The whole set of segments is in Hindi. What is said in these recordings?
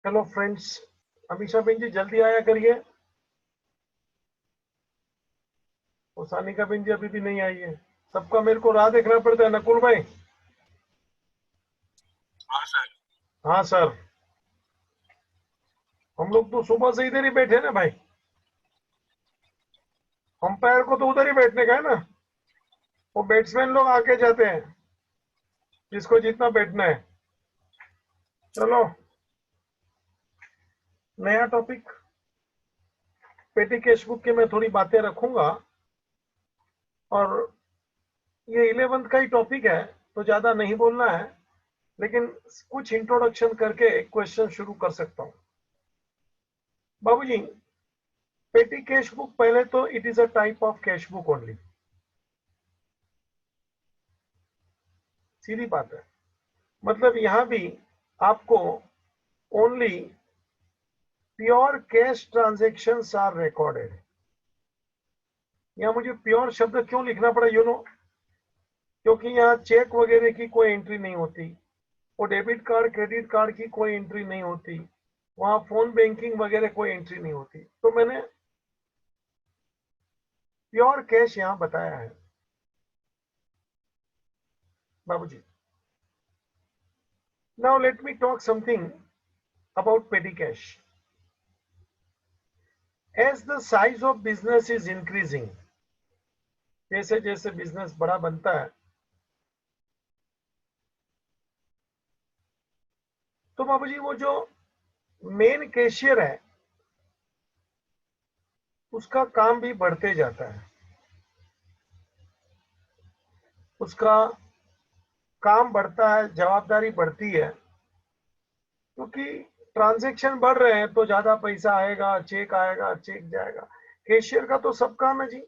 हेलो फ्रेंड्स, अमीषा बेन जी जल्दी आया करिए। और सानिका बेन जी अभी भी नहीं आई है। सबका मेरे को राह देखना पड़ता है। नकुल भाई। हाँ सर। हाँ सर, हम लोग तो सुबह से इधर ही बैठे ना भाई। अंपायर को तो उधर ही बैठने का है ना। वो बैट्समैन लोग आके जाते हैं, जिसको जितना बैठना है। चलो, नया टॉपिक। पेटी कैश बुक की मैं थोड़ी बातें रखूंगा। और ये 11th का ही टॉपिक है, तो ज्यादा नहीं बोलना है, लेकिन कुछ इंट्रोडक्शन करके एक क्वेश्चन शुरू कर सकता हूँ। बाबूजी, पेटी कैश बुक पहले तो it is a type of cash book only. सीधी बात है। मतलब यहां भी आपको only pure cash transaction are recorded. यहां मुझे प्योर शब्द क्यों लिखना पड़ा क्योंकि यहाँ चेक वगैरह की कोई एंट्री नहीं होती, वो डेबिट कार्ड क्रेडिट कार्ड की कोई एंट्री नहीं होती, वहां फोन बैंकिंग वगैरह कोई एंट्री नहीं होती। तो मैंने प्योर कैश यहां बताया है बाबूजी। Now let me talk something about petty cash. As the size of business is increasing, जैसे जैसे बिजनेस बड़ा बनता है, तो बाबूजी वो जो मेन कैशियर है उसका काम भी बढ़ते जाता है। उसका काम बढ़ता है, जवाबदारी बढ़ती है, क्योंकि ट्रांजैक्शन बढ़ रहे हैं तो ज्यादा पैसा आएगा, चेक जाएगा। कैशियर का तो सब काम है जी।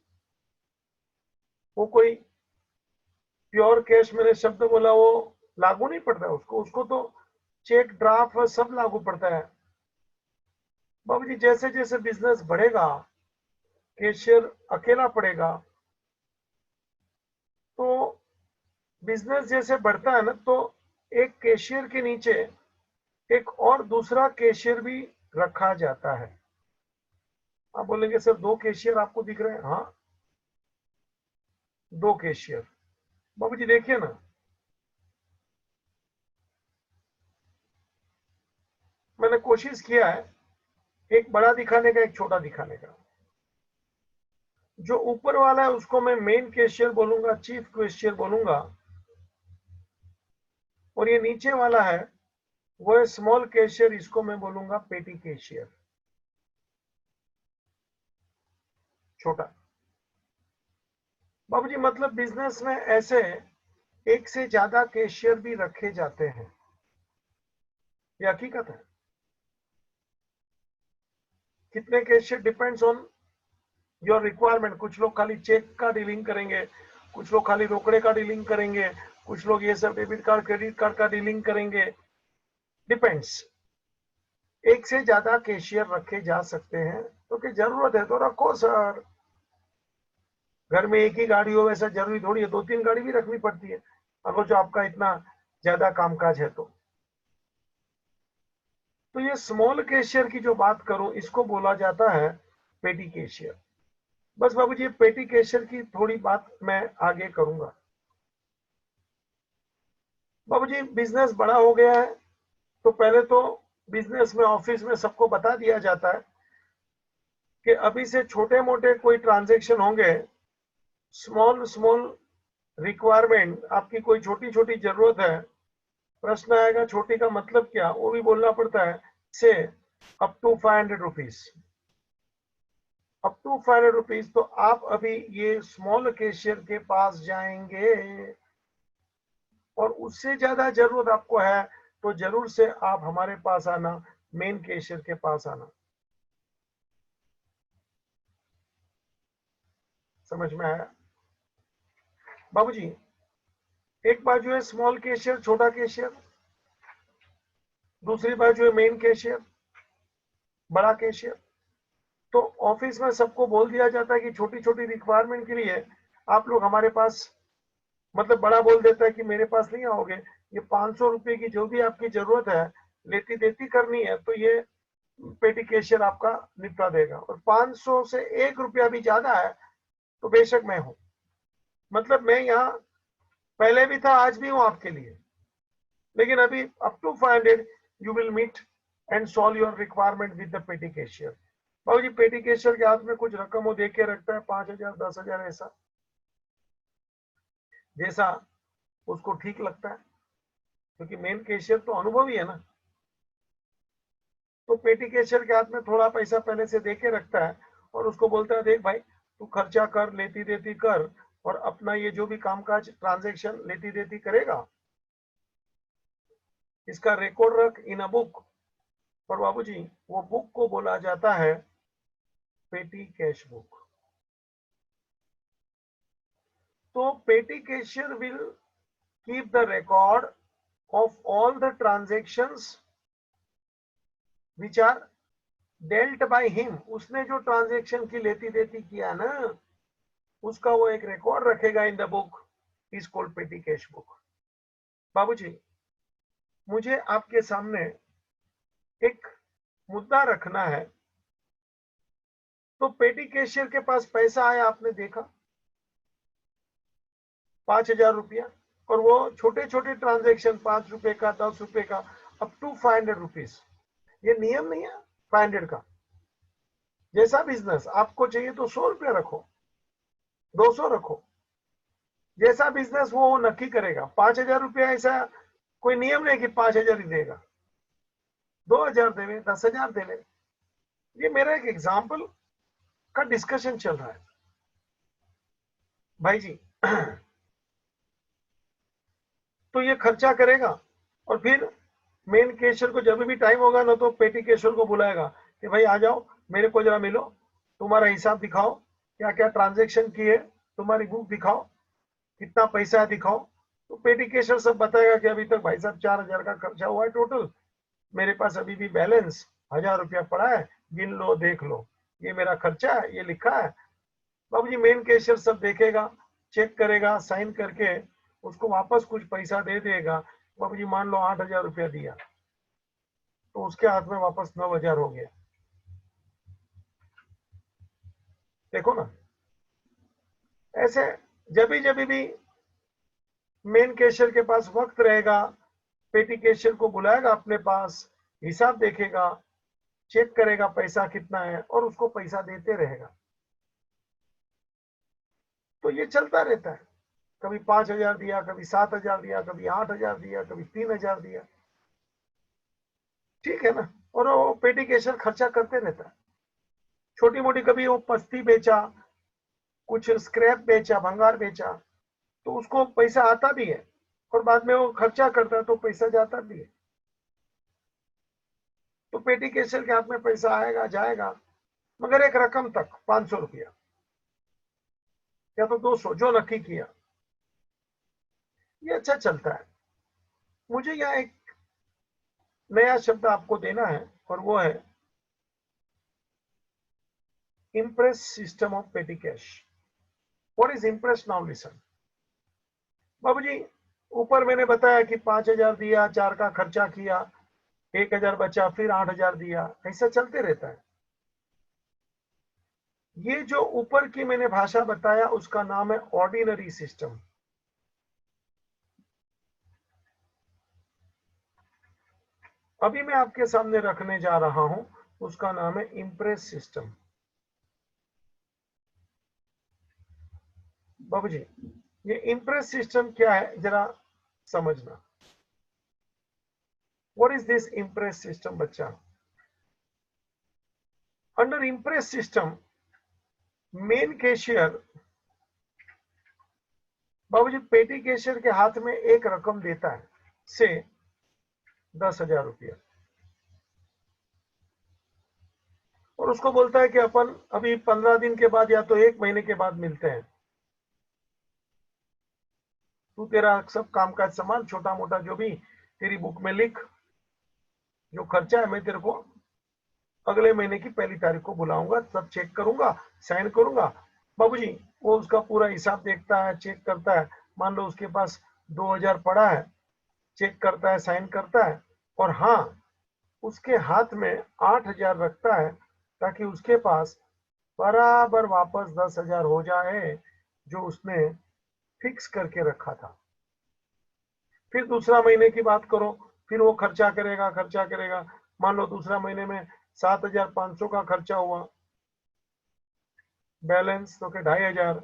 वो कोई प्योर कैश मैंने शब्द बोला, वो लागू नहीं पड़ता उसको। उसको तो चेक ड्राफ्ट सब लागू पड़ता है। बाबूजी, जैसे जैसे बिजनेस बढ़ेगा, कैशियर अकेला पड़ेगा। तो बिजनेस जैसे बढ़ता है ना, तो एक कैशियर के नीचे एक और दूसरा कैशियर भी रखा जाता है। आप बोलेंगे सर दो कैशियर आपको दिख रहे हैं? हाँ, दो कैशियर। बाबूजी देखिए ना, मैंने कोशिश किया है एक बड़ा दिखाने का, एक छोटा दिखाने का। जो ऊपर वाला है उसको मैं मेन कैशियर बोलूंगा, चीफ कैशियर बोलूंगा। और ये नीचे वाला है वो है स्मॉल कैशियर, इसको मैं बोलूंगा पेटी कैशियर, छोटा। बाबूजी मतलब बिजनेस में ऐसे एक से ज्यादा कैशियर भी रखे जाते हैं, ये हकीकत है। कितने cashier depends on your requirement. कुछ लोग खाली चेक का डीलिंग करेंगे, कुछ लोग खाली रोकड़े का डीलिंग करेंगे, कुछ लोग ये सब डेबिट कार्ड क्रेडिट कार्ड का डीलिंग करेंगे। डिपेंड्स। एक से ज्यादा कैशियर रखे जा सकते हैं, तो कि जरूरत है तो रखो सर। घर में एक ही गाड़ी हो वैसा जरूरी थोड़ी है, दो तीन गाड़ी भी रखनी पड़ती है अगर जो आपका इतना ज्यादा कामकाज है तो ये स्मॉल कैशियर की जो बात करूं, इसको बोला जाता है पेटी कैशियर। बस बाबूजी, पेटी कैशियर की थोड़ी बात मैं आगे करूंगा। बाबूजी बिजनेस बड़ा हो गया है, तो पहले तो बिजनेस में ऑफिस में सबको बता दिया जाता है कि अभी से छोटे मोटे कोई ट्रांजेक्शन होंगे, स्मॉल स्मॉल रिक्वायरमेंट, आपकी कोई छोटी छोटी जरूरत है। प्रश्न आएगा छोटी का मतलब क्या, वो भी बोलना पड़ता है। Say up to 500 rupees, up to 500 rupees. तो आप अभी ये स्मॉल कैशियर के पास जाएंगे, और उससे ज्यादा जरूरत आपको है तो जरूर से आप हमारे पास आना, मेन कैशियर के पास आना। समझ में आया बाबूजी? एक बाजू है स्मॉल कैशियर, छोटा कैशियर, दूसरी बाजू है मेन कैशियर, बड़ा कैशियर। तो ऑफिस में सबको बोल दिया जाता है कि छोटी छोटी रिक्वायरमेंट के लिए आप लोग हमारे पास, मतलब बड़ा बोल देता है कि मेरे पास नहीं आओगे, ये 500 रुपए की जो भी आपकी जरूरत है लेती देती करनी है तो ये पेटी कैशियर आपका निपटा देगा। और 500 से 1 रुपया भी ज्यादा है तो बेशक मैं हूं, मतलब मैं यहाँ पहले भी था, आज भी हूं आपके लिए। लेकिन अभी up to 500 you will meet and solve your requirement with the petty cashier. बाबू जी पेटी कैशियर के हाथ में कुछ रकम वो दे के रखता है, 5,000 10,000 ऐसा, जैसा उसको ठीक लगता है, क्योंकि मेन कैशियर तो अनुभवी है ना। तो पेटी कैशियर के हाथ में थोड़ा पैसा पहले से दे के रखता है और उसको बोलता है देख भाई तू खर्चा कर, लेती देती कर, और अपना ये जो भी कामकाज ट्रांजैक्शन लेती देती करेगा इसका रिकॉर्ड रख इन अ बुक। और बाबूजी वो बुक को बोला जाता है पेटी कैश बुक। तो petty cashier will keep the record of all the transactions which are dealt by him. उसने जो ट्रांजैक्शन की लेती देती किया ना, उसका वो एक रिकॉर्ड रखेगा in the book, is called पेटी कैश बुक। बाबूजी मुझे आपके सामने एक मुद्दा रखना है। तो पेटी कैशियर के पास पैसा आया, आपने देखा 5,000 रुपया, और वो छोटे छोटे ट्रांजैक्शन 5 रुपए का, 10 रुपए का, अप टू 500 रुपीज। ये नियम नहीं है 500 का। जैसा बिजनेस आपको चाहिए तो 100 रुपया रखो, 200 रखो, जैसा बिजनेस वो नक्की करेगा। 5,000 रुपया ऐसा कोई नियम नहीं कि 5,000 ही देगा, 2,000 देवे, 10,000 देवे। ये मेरा एक एग्जाम्पल का डिस्कशन चल रहा है भाई जी। तो ये खर्चा करेगा और फिर मेन कैशियर को जब भी टाइम होगा ना तो पेटी कैशियर को बुलाएगा कि भाई आ जाओ मेरे को जरा मिलो, तुम्हारा हिसाब दिखाओ, क्या क्या ट्रांजैक्शन किए, तुम्हारी बुक दिखाओ, कितना पैसा है दिखाओ। तो पेटी कैशियर सब बताएगा कि अभी तक भाई साहब 4,000 का खर्चा हुआ है टोटल, मेरे पास अभी भी बैलेंस 1,000 रुपया पड़ा है, गिन लो देख लो, ये मेरा खर्चा है, ये लिखा है। बाबूजी मेन कैशियर सब देखेगा, चेक करेगा, साइन करके उसको वापस कुछ पैसा दे देगा। बाबूजी मान लो 8,000 रुपया दिया तो उसके हाथ में वापस 9,000 हो गया। देखो ना, ऐसे जब भी मेन कैशियर के पास वक्त रहेगा, पेटी कैशियर को बुलाएगा अपने पास, हिसाब देखेगा, चेक करेगा पैसा कितना है और उसको पैसा देते रहेगा। तो ये चलता रहता है, कभी 5,000 दिया, कभी 7,000 दिया, कभी 8,000 दिया, कभी 3,000 दिया, ठीक है ना। और वो पेटी कैशियर खर्चा करते रहता है, छोटी मोटी, कभी वो पस्ती बेचा, कुछ स्क्रैप बेचा, भंगार बेचा, तो उसको पैसा आता भी है और बाद में वो खर्चा करता है तो पैसा जाता भी है। तो पेटी कैशियर के हाथ में पैसा आएगा जाएगा, मगर एक रकम तक, 500 रुपया या तो 200 जो नक्की किया, ये अच्छा चलता है। मुझे यहाँ एक नया शब्द आपको देना है और वो है इम्प्रेस सिस्टम ऑफ पेटी cash. What is impress? Now listen बाबूजी, ऊपर मैंने बताया कि 5,000 दिया, 4 का खर्चा किया, 1,000 बचा, फिर 8,000 दिया, ऐसा चलते रहता है। ये जो ऊपर की मैंने भाषा बताया उसका नाम है ऑर्डिनरी सिस्टम। अभी मैं आपके सामने रखने जा रहा हूं, उसका नाम है इम्प्रेस सिस्टम। बाबूजी ये इम्प्रेस सिस्टम क्या है जरा समझना। What is this imprest system बच्चा? Under imprest system main cashier बाबूजी पेटी कैशियर के हाथ में एक रकम देता है, से 10,000 रुपया, और उसको बोलता है कि अपन अभी 15 दिन के बाद या तो 1 महीने के बाद मिलते हैं, तू तेरा सब कामकाज सामान छोटा मोटा जो भी तेरी बुक में लिख, जो खर्चा है मैं तेरे को अगले महीने की पहली तारीख को बुलाऊंगा, सब चेक करूंगा, साइन करूंगा। बाबूजी वो उसका पूरा हिसाब देखता है, चेक करता है, मान लो उसके पास 2,000 पड़ा है, चेक करता है, साइन करता है, और हाँ उसके हाथ में 8,000 रखता है ताकि उसके पास बराबर वापस 10,000 हो जाए जो उसने फिक्स करके रखा था। फिर दूसरा महीने की बात करो, फिर वो खर्चा करेगा। मान लो दूसरा महीने में 7,500 का खर्चा हुआ, बैलेंस तो के 2,500।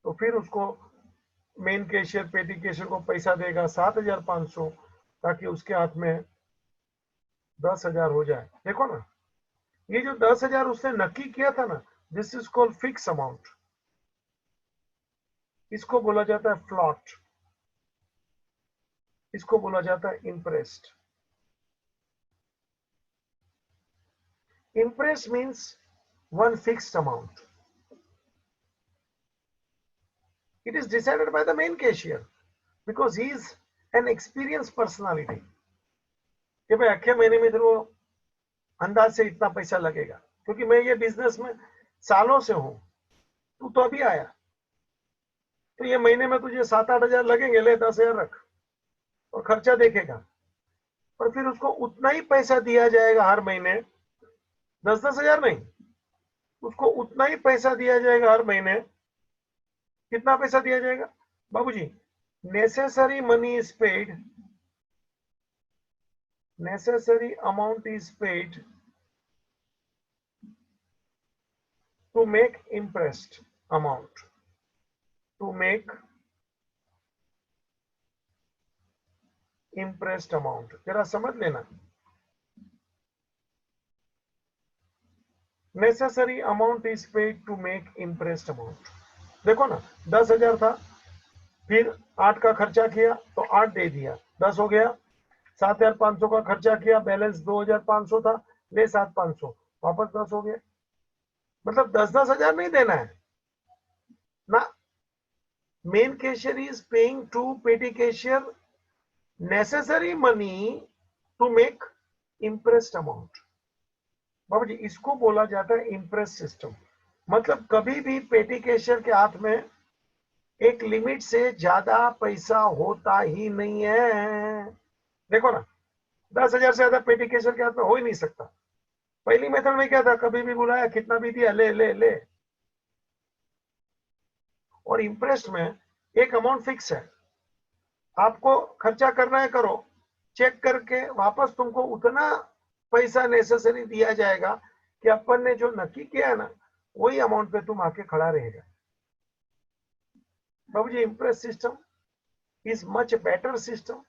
तो फिर उसको मेन कैशियर पेटी कैशियर को पैसा देगा 7,500 ताकि उसके हाथ में 10,000 हो जाए। देखो ना, ये जो 10,000 उसने नक्की किया था ना, this is called fix amount. इसको बोला जाता है फ्लॉट, इसको बोला जाता है impressed. Impress means one fixed amount. It is decided by the main cashier because he is an experienced personality. कि भाई अगले महीने में तेरे अंदाज से इतना पैसा लगेगा, क्योंकि मैं ये बिजनेस में सालों से हूं, तू तो अभी आया, तो ये महीने में तुझे 7-8 हजार लगेंगे, ले 10,000 रख और खर्चा देखेगा। पर फिर उसको उतना ही पैसा दिया जाएगा हर महीने, 10-10 हजार नहीं, उसको उतना ही पैसा दिया जाएगा हर महीने। कितना पैसा दिया जाएगा बाबूजी? Necessary money is paid, necessary amount is paid to make impressed amount, to make impressed amount। जरा समझ लेना, necessary amount is paid to make impressed amount। देखो ना, 10,000 था, फिर 8 का खर्चा किया तो 8 दे दिया, 10 हो गया। 7,500 का खर्चा किया, बैलेंस 2,500 था, ले 7,500, वापस 10 हो गया। मतलब 10-10 हजार नहीं देना है ना। Main cashier is paying to petty cashier necessary money to make imprested amount. बाबू जी, इसको बोला जाता है इम्प्रेस सिस्टम। मतलब कभी भी पेटी कैशियर के हाथ में एक लिमिट से ज्यादा पैसा होता ही नहीं है। देखो ना, 10,000 से ज्यादा पेटी कैशियर के हाथ में हो ही नहीं सकता। पहली मेथड में क्या था, कभी भी बुलाया, कितना भी दिया, ले ले ले। और इम्प्रेस्ड में एक अमाउंट फिक्स है, आपको खर्चा करना है करो, चेक करके वापस तुमको उतना पैसा नेसेसरी दिया जाएगा कि अपन ने जो नक्की किया है ना, वही अमाउंट पे तुम आके खड़ा रहेगा। बाबू जी, imprest system is much better system.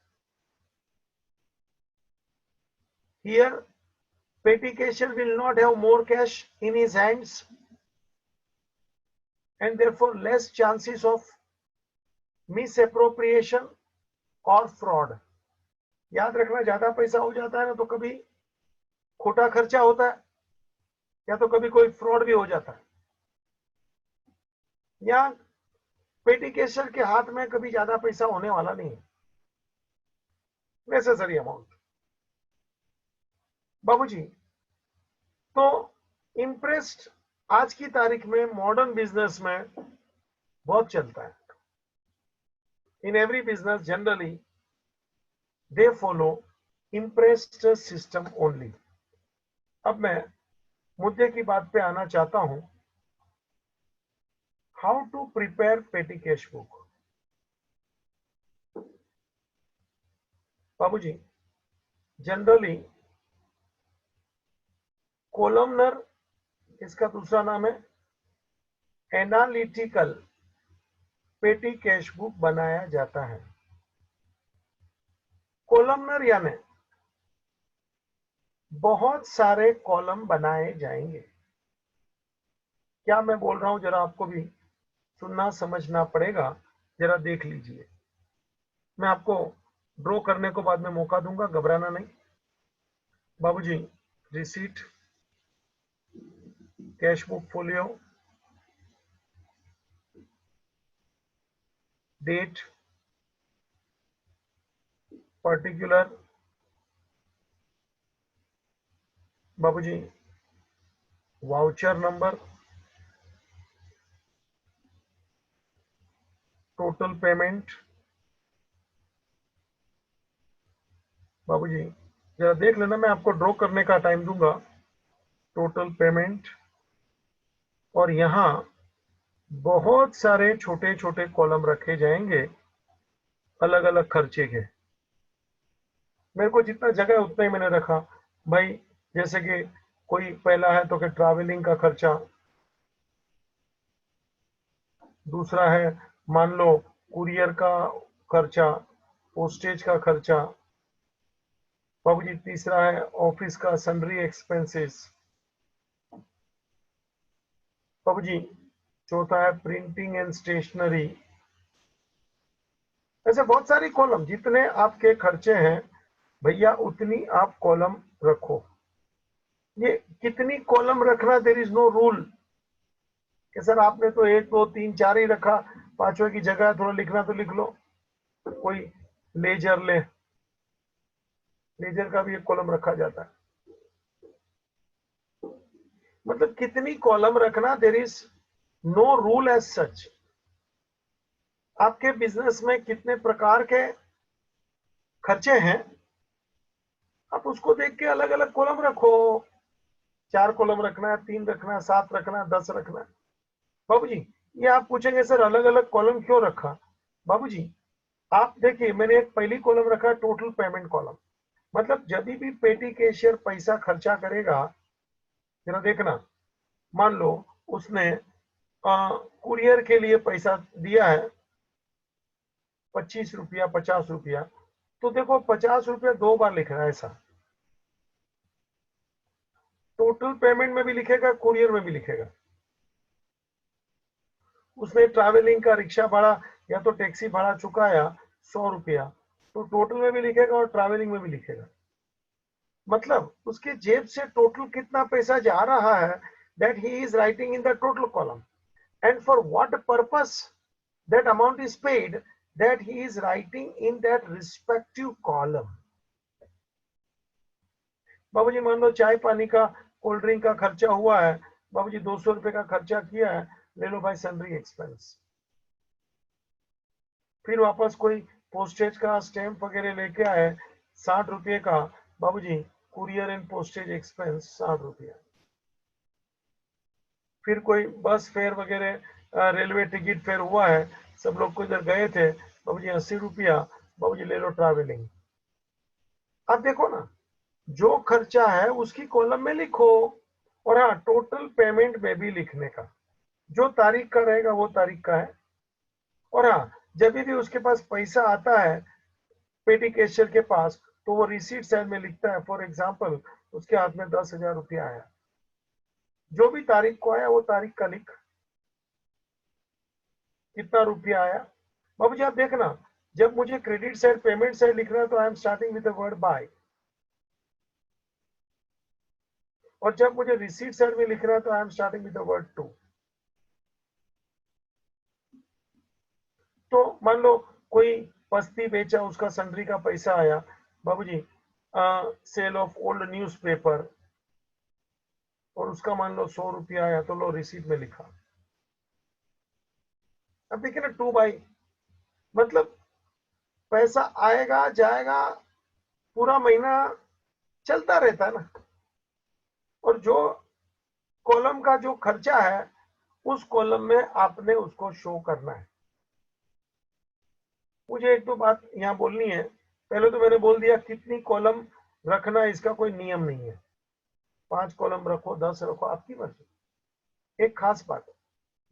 Here petty cashier will not have more cash in his hands and therefore less chances of misappropriation or fraud। याद रखना, ज्यादा पैसा हो जाता है ना तो कभी खोटा खर्चा होता है या तो कभी कोई फ्रॉड भी हो जाता है। या पेटी कैशियर के हाथ में कभी ज्यादा पैसा होने वाला नहीं है, नेसेसरी अमाउंट। बाबूजी, तो इंप्रेस्ड आज की तारीख में मॉडर्न बिजनेस में बहुत चलता है। In every business generally they follow impressed system only. अब मैं मुद्दे की बात पे आना चाहता हूं, how to prepare petty cash book. बाबूजी, जनरली कोलमनर, इसका दूसरा नाम है एनालिटिकल पेटी कैश बुक बनाया जाता है। कोलमनर यानी बहुत सारे कॉलम बनाए जाएंगे। क्या मैं बोल रहा हूं, जरा आपको भी सुनना समझना पड़ेगा, जरा देख लीजिए। मैं आपको ड्रॉ करने को बाद में मौका दूंगा, घबराना नहीं। बाबूजी, receipt, cash book folio, date, particular, बाबूजी वाउचर नंबर, टोटल पेमेंट, बाबूजी जरा देख लेना, मैं आपको ड्रॉ करने का टाइम दूंगा। टोटल पेमेंट, और यहाँ बहुत सारे छोटे छोटे कॉलम रखे जाएंगे अलग अलग खर्चे के। मेरे को जितना जगह है उतना ही मैंने रखा भाई। जैसे कि कोई पहला है तो कि ट्रैवलिंग का खर्चा, दूसरा है मान लो कुरियर का खर्चा, पोस्टेज का खर्चा बाबू जी, तीसरा है ऑफिस का सन्ड्री एक्सपेंसेस बाबू जी, चौथा है प्रिंटिंग एंड स्टेशनरी। ऐसे बहुत सारी कॉलम, जितने आपके खर्चे हैं भैया उतनी आप कॉलम रखो। ये कितनी कॉलम रखना, देर इज नो रूल कि सर आपने तो एक दो तीन चार ही रखा, पांचवे की जगह थोड़ा लिखना तो लिख लो। कोई लेजर ले, लेजर का भी एक कॉलम रखा जाता है। मतलब कितनी कॉलम रखना, there is no rule as such. आपके बिजनेस में कितने प्रकार के खर्चे हैं, आप उसको देख के अलग अलग कॉलम रखो। 4 कॉलम रखना है, 3 रखना है, 7 रखना है, 10 रखना है। बाबूजी, ये आप पूछेंगे सर अलग अलग कॉलम क्यों रखा। बाबूजी, आप देखिए, मैंने एक पहली कॉलम रखा टोटल पेमेंट कॉलम। मतलब जब भी पेटी कैशियर पैसा खर्चा करेगा, जरा देखना, मान लो उसने कुरियर के लिए पैसा दिया है 25 रुपया, 50 रुपया, तो देखो 50 रुपया 2 बार लिख रहा है ऐसा। टोटल पेमेंट में भी लिखेगा, कुरियर में भी लिखेगा। उसने ट्रैवलिंग का रिक्शा भाड़ा या तो टैक्सी भाड़ा चुकाया 100 रुपया, तो टोटल में भी लिखेगा और ट्रैवलिंग में भी लिखेगा। मतलब उसके जेब से टोटल कितना पैसा जा रहा है, that he is writing in the total column, and for what purpose that amount is paid, that he is writing in that respective column. बाबूजी, मान लो चाय पानी का, कोल्ड ड्रिंक का खर्चा हुआ है बाबूजी, 200 रुपए का खर्चा किया है, ले लो भाई सैलरी एक्सपेंस। फिर वापस कोई पोस्टेज का स्टैंप वगैरह लेके आए 60 रुपये का, बाबूजी कुरियर एंड पोस्टेज एक्सपेंस 60 रुपया। फिर कोई बस फेयर वगैरह रेलवे टिकट फेयर हुआ है, सब लोग को इधर गए थे बाबूजी 80 रुपया, बाबूजी ले लो ट्रैवलिंग। अब देखो ना, जो खर्चा है उसकी कॉलम में लिखो, और हाँ टोटल पेमेंट में भी लिखने का, जो तारीख का रहेगा वो तारीख का है। और हाँ, जब भी उसके पास पैसा आता है पेटी कैशियर के पास, तो वो रिसीट साइड में लिखता है। फॉर एग्जाम्पल, उसके हाथ में 10,000 रुपया आया, जो भी तारीख को आया वो तारीख का लिख, कितना रुपया आया। बाबूजी आप देखना, जब मुझे क्रेडिट साइड पेमेंट साइड लिखना है तो I am starting with the word by, और जब मुझे रिसीट साइड में लिखना है तो I am starting with the word to. तो मान लो कोई पस्ती बेचा, उसका सन्ड्री का पैसा आया बाबूजी, सेल ऑफ ओल्ड न्यूज़पेपर, और उसका मान लो 100 रुपया आया, तो लो रिसीट में लिखा। अब देखिए ना, 2 बाई, मतलब पैसा आएगा जाएगा, पूरा महीना चलता रहता है ना। और जो कॉलम का जो खर्चा है उस कॉलम में आपने उसको शो करना है। मुझे एक दो बात यहाँ बोलनी है। पहले तो मैंने बोल दिया कितनी कॉलम रखना, इसका कोई नियम नहीं है। 5 कॉलम रखो, 10 रखो, आपकी मर्जी। एक खास बात,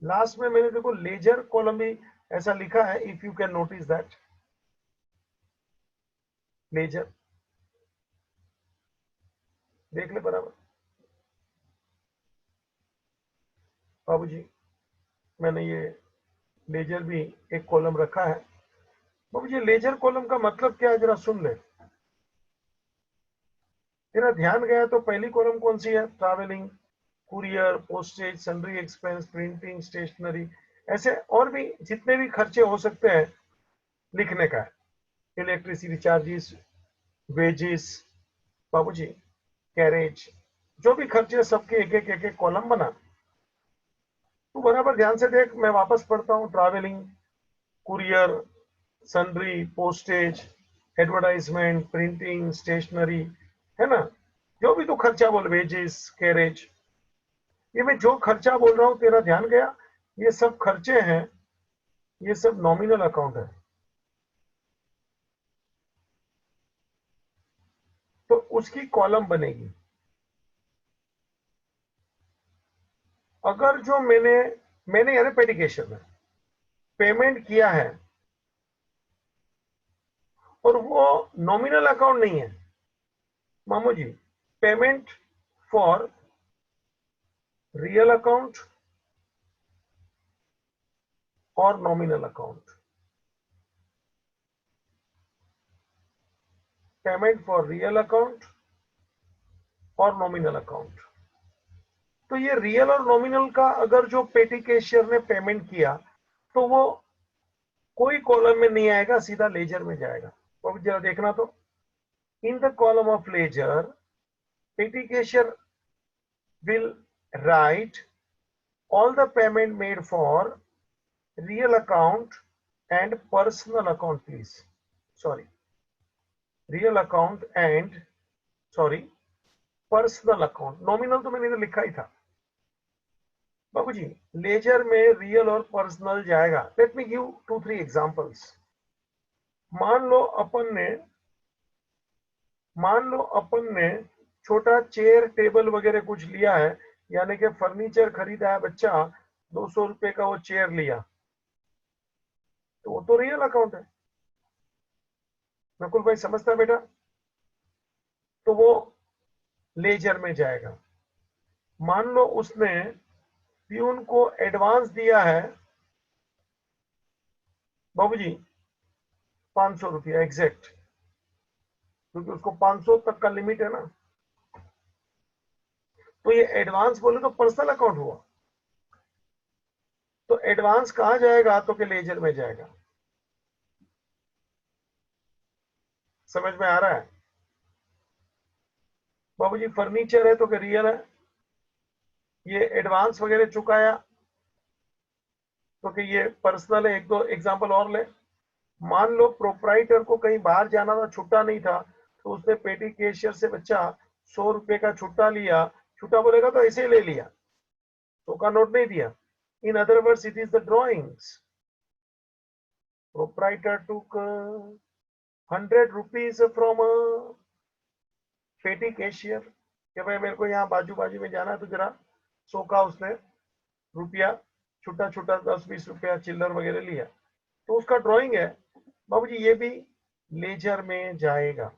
लास्ट में मैंने देखो लेजर कॉलम भी ऐसा लिखा है, if you can notice that, ledger देख ले बराबर। बाबूजी, मैंने ये लेजर भी एक कॉलम रखा है। बाबूजी, लेजर कॉलम का मतलब क्या है, जरा सुन ले। तेरा ध्यान गया तो पहली कॉलम कौन सी है, travelling, courier, postage, sundry expense, printing, stationery, ऐसे और भी जितने भी खर्चे हो सकते हैं लिखने का है। इलेक्ट्रिसिटी चार्जेस, वेजेस बाबूजी, कैरेज, जो भी खर्चे सबके एक एक कॉलम बना। तू बराबर ध्यान से देख, मैं वापस पढ़ता हूँ। Travelling, courier, sundry, postage, advertisement, printing, stationery, है ना, जो भी तू खर्चा बोल, वेजेस, कैरेज, ये मैं जो खर्चा बोल रहा हूं तेरा ध्यान गया, ये सब खर्चे हैं, ये सब नॉमिनल अकाउंट है। तो उसकी कॉलम बनेगी। अगर जो मैंने यानी पेटी कैशियर में पेमेंट किया है और वो नॉमिनल अकाउंट नहीं है मामू जी, पेमेंट फॉर रियल अकाउंट और nominal account, payment for real account और नॉमिनल अकाउंट। तो ये रियल और नॉमिनल का अगर जो पेटी कैशियर ने पेमेंट किया तो वो कोई कॉलम में नहीं आएगा, सीधा लेजर में जाएगा। तो जरा देखना तो, in the column of ledger petty cashier will write all the payment made for real account and personal account, please. Sorry, real account and sorry personal account. Nominal तो मैंने इधर लिखा ही था बाबूजी, लेजर में रियल और पर्सनल जाएगा। Let me give 2-3 examples. मान लो अपन ने छोटा चेयर टेबल वगैरह कुछ लिया है, यानी कि फर्नीचर खरीदा है बच्चा, 200 रुपए का वो चेयर लिया, तो वो तो रियल अकाउंट है। नकुल भाई समझता है बेटा? तो वो लेजर में जाएगा। मान लो उसने प्यून को एडवांस दिया है बाबूजी 500 रुपया एग्जैक्ट, क्योंकि उसको 500 तक का लिमिट है ना, तो ये एडवांस बोले तो पर्सनल अकाउंट हुआ। तो एडवांस कहां जाएगा? तो के लेजर में जाएगा। समझ में आ रहा है बाबूजी? फर्नीचर है तो के रियल है, ये एडवांस वगैरह चुकाया तो कि ये पर्सनल है। एक दो एग्जांपल और ले। मान लो प्रोपराइटर को कहीं बाहर जाना था, छुट्टा नहीं था, तो उसने पेटी कैशियर से बच्चा 100 रुपए का छुट्टा लिया। छुट्टा बोलेगा तो ऐसे ही ले लिया, तो का नोट नहीं दिया। In other words it is the drawings. Proprietor took 100 rupees from पेटी कैशियर कि भाई मेरे को यहाँ बाजू बाजू में जाना है, तो जरा 100 का उसने रुपया छुट्टा छुट्टा 10-20 रुपया चिल्लर वगैरह लिया, तो उसका ड्रॉइंग है बाबूजी, ये भी लेजर में जाएगा।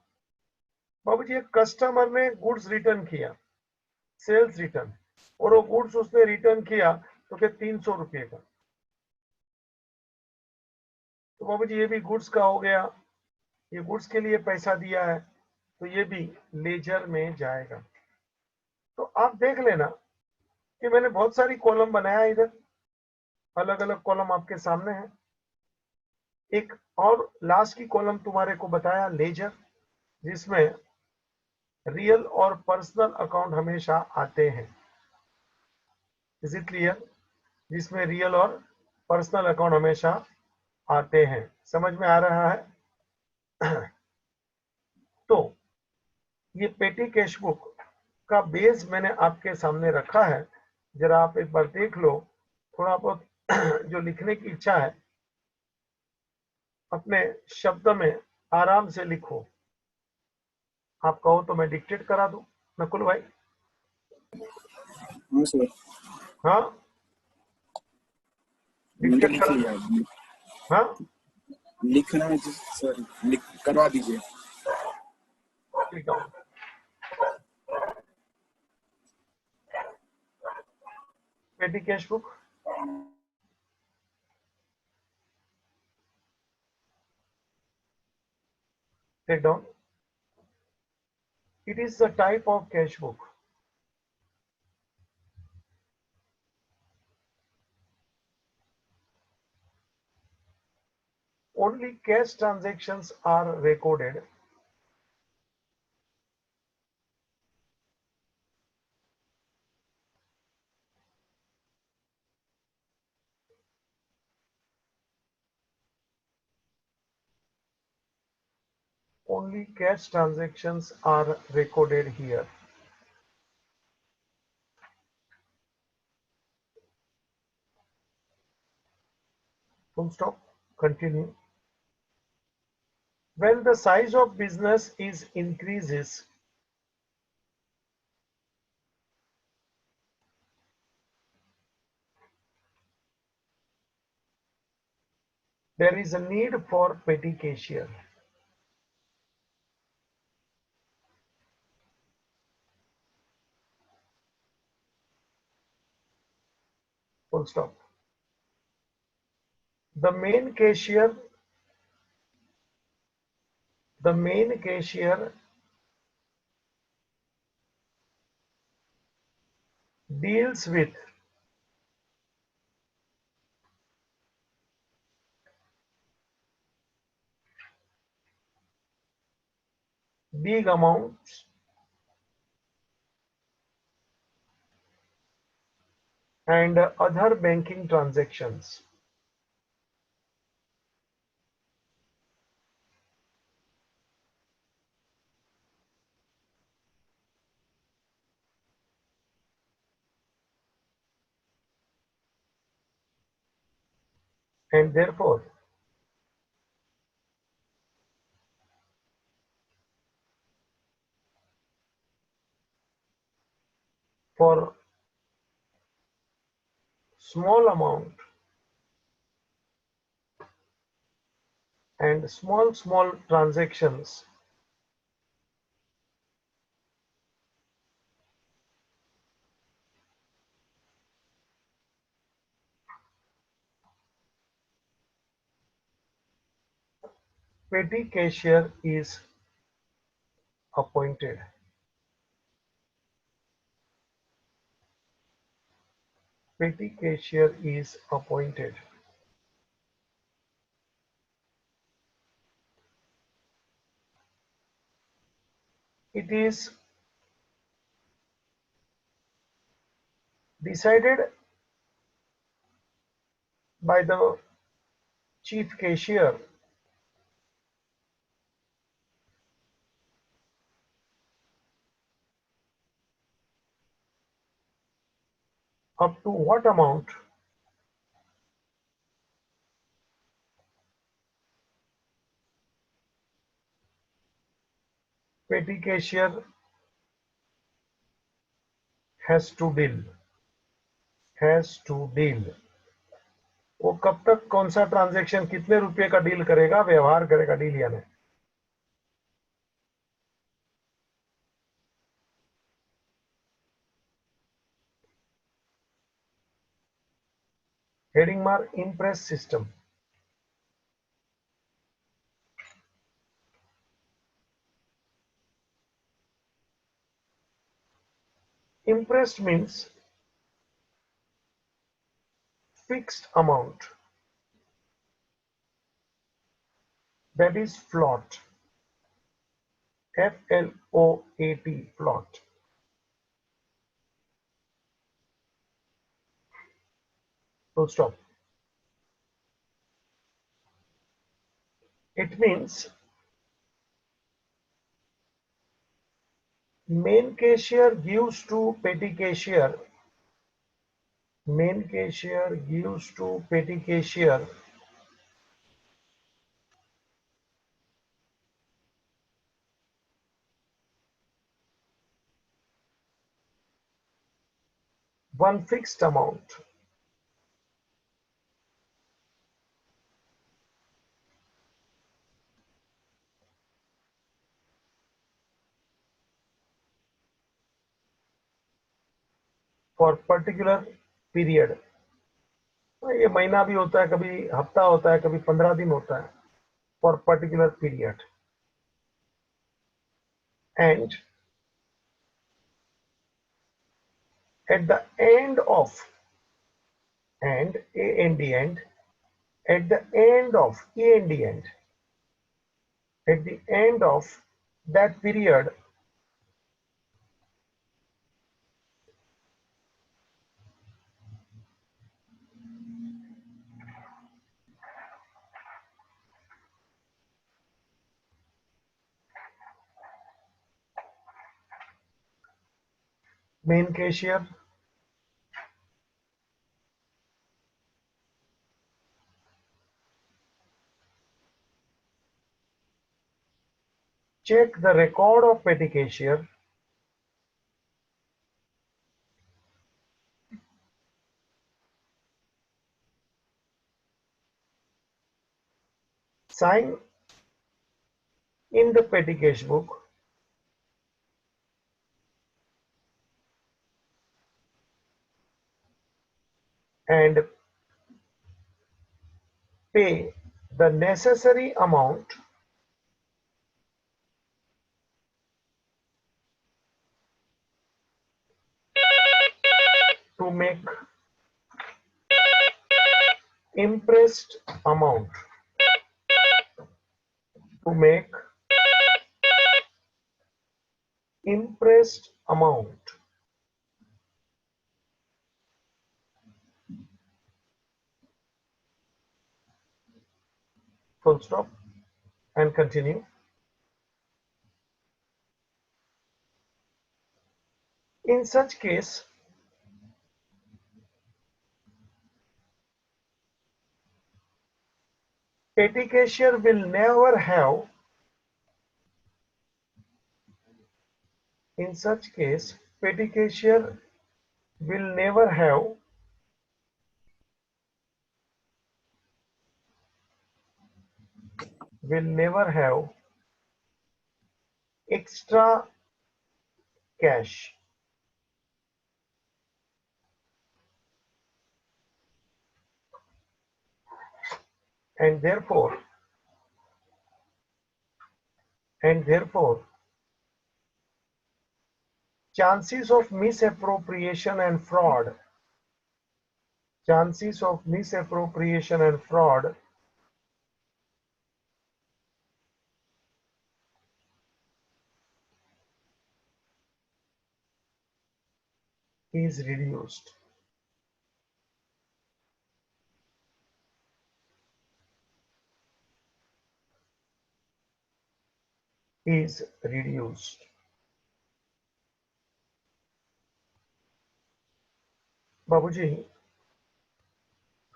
बाबूजी एक कस्टमर ने गुड्स रिटर्न किया, सेल्स रिटर्न, और वो गुड्स उसने रिटर्न किया तो क्या 300 रुपये का, तो बाबूजी ये भी गुड्स का हो गया, ये गुड्स के लिए पैसा दिया है, तो ये भी लेजर में जाएगा। तो आप देख लेना कि मैंने बहुत सारी कॉलम बनाया इधर, अलग अलग कॉलम आपके सामने है। एक और लास्ट की कॉलम तुम्हारे को बताया लेजर, जिसमें रियल और पर्सनल अकाउंट हमेशा आते हैं। Is it clear? जिसमें रियल और पर्सनल अकाउंट हमेशा आते हैं। समझ में आ रहा है? तो ये पेटी कैश बुक का बेस मैंने आपके सामने रखा है, जरा आप एक बार देख लो। थोड़ा बहुत जो लिखने की इच्छा है अपने शब्द में आराम से लिखो। आप कहो तो मैं डिक्टेट करा दूं नकुल भाई? हाँ सर, हाँ मैंने तो डिक्टेट लिख करा। लिया है। हाँ लिखना है सर, लिख करवा दीजिए। ठीक है। Petty cash book take down. It is a type of cash book. Only cash transactions are recorded. only cash transactions are recorded here. Full stop. Continue. When the size of business is increases, there is a need for petty cashier. Full stop. The main cashier deals with big amounts and other banking transactions. And therefore, for small amount and small transactions, petty cashier is appointed. Petty cashier is appointed. It is decided by the chief cashier up to what amount petty cashier has to deal. वो कब तक कौन सा ट्रांजैक्शन कितने रुपए का डील करेगा, व्यवहार करेगा, डील यानी हेडिंग मार impress system. Impressed means fixed amount, that is float. Float, float. Full stop. It means main cashier gives to petty cashier. Main cashier gives to petty cashier one fixed amount for particular period. ये महीना भी होता है, कभी हफ्ता होता है, कभी 15 दिन होता है. For particular period. And at the end of and at the end of at the end of that period, main cashier, check the record of petty cashier, sign in the petty cash book, and pay the necessary amount to make impressed amount to make impressed amount. Full stop and continue. In such case, petty cashier will never have in such case petty cashier will never have extra cash, and therefore chances of misappropriation and fraud is reduced. बाबूजी,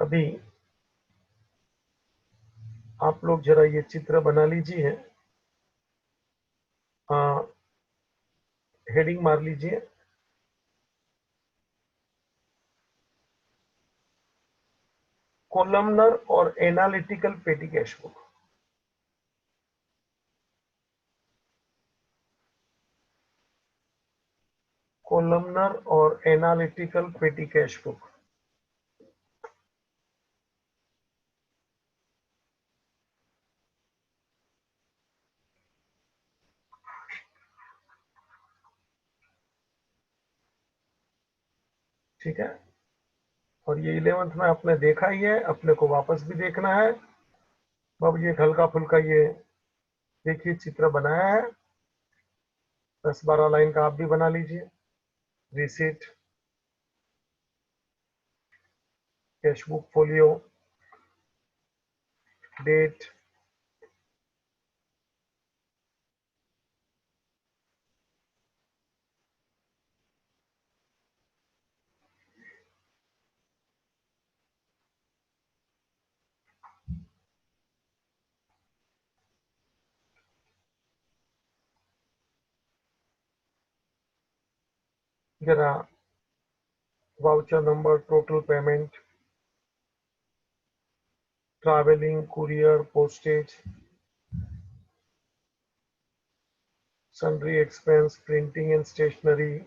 अभी आप लोग जरा ये चित्र बना लीजिए, हेडिंग मार लीजिए, कॉलमनर और एनालिटिकल पेटी कैश बुक। कॉलमनर और एनालिटिकल पेटी कैश बुक। ठीक है, और ये 11th में आपने देखा ही है, अपने को वापस भी देखना है। बाबू जी एक हल्का फुल्का ये देखिए चित्र बनाया है, 10-12 लाइन का आप भी बना लीजिए। Receipt, cash book folio, date, जरा voucher number, total payment, travelling, courier, postage, sundry expense, printing and stationery,